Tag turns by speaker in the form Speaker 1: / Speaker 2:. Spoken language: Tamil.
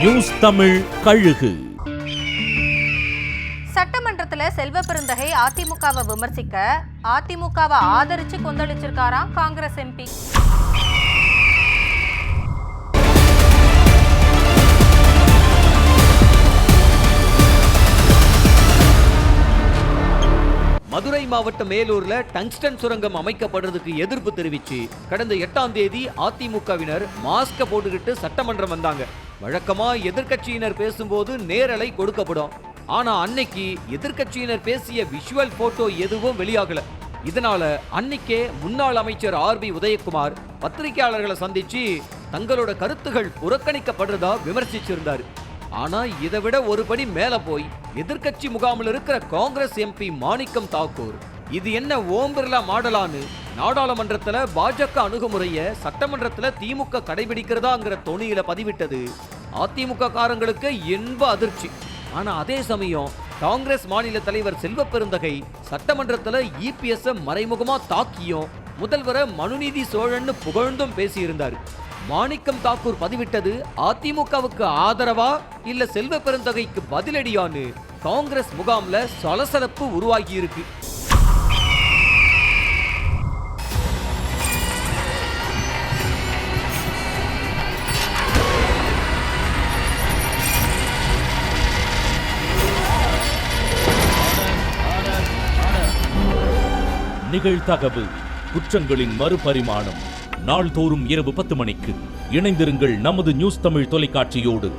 Speaker 1: நியூஸ் தமிழ் கழுகு.
Speaker 2: சட்டமன்றத்துல செல்வ பெருந்தகை அதிமுகவை விமர்சிக்க அதிமுகவை ஆதரிச்சு கொந்தளிச்சிருக்காராம் காங்கிரஸ் எம்பி.
Speaker 3: மதுரை மாவட்ட மேலூர்ல டங்ஸ்டன் சுரங்கம் அமைக்கப்படுறதுக்கு எதிர்ப்பு தெரிவிச்சு கடந்த 8ஆம் தேதி அதிமுகவினர் மாஸ்க போட்டுக்கிட்டு சட்டமன்றம் வந்தாங்க. வழக்கமா எதிர்க்கட்சியினர் பேசும்போது நேரலை கொடுக்கப்படும். ஆனா அன்னைக்கு எதிர்க்கட்சியினர் பேசிய விஷுவல் போட்டோ எதுவும் வெளியாகல. இதனால அன்னைக்கே முன்னாள் அமைச்சர் RB உதயகுமார் பத்திரிகையாளர்களை சந்திச்சு தங்களோட கருத்துகள் புறக்கணிக்கப்படுறதா விமர்சிச்சிருந்தாரு. ஆனா இதை விட ஒருபடி மேல போய் எதிர்க்கட்சி முகாமில் இருக்கிற காங்கிரஸ் எம்பி மாணிக்கம் தாக்கூர் இது என்ன ஓம் பிர்லா மாடலான்னு நாடாளுமன்றத்துல பாஜக அணுகுமுறைய சட்டமன்றத்துல திமுக கடைபிடிக்கிறதாங்கிற தொனியில பதிவிட்டது அதிமுக காரங்களுக்கு இன்ப அதிர்ச்சி. ஆனா அதே சமயம் காங்கிரஸ் மாநில தலைவர் செல்வ பெருந்தகை சட்டமன்றத்துல EPS மறைமுகமா தாக்கியும் முதல்வரை மனுநீதி சோழன்னு புகழ்ந்தும் பேசியிருந்தார். மாணிக்கம் தாக்கூர் பதிவிட்டது அதிமுகவுக்கு ஆதரவா இல்ல செல்வ பெருந்தகைக்கு பதிலடியான்னு காங்கிரஸ் முகாம்ல சலசலப்பு உருவாகி இருக்கு.
Speaker 1: நிகழ்தகவு குற்றங்களின் மறுபரிமாணம். நாள்தோறும் இரவு 10 மணிக்கு இணைந்திருங்கள் நமது நியூஸ் தமிழ் தொலைக்காட்சியோடு.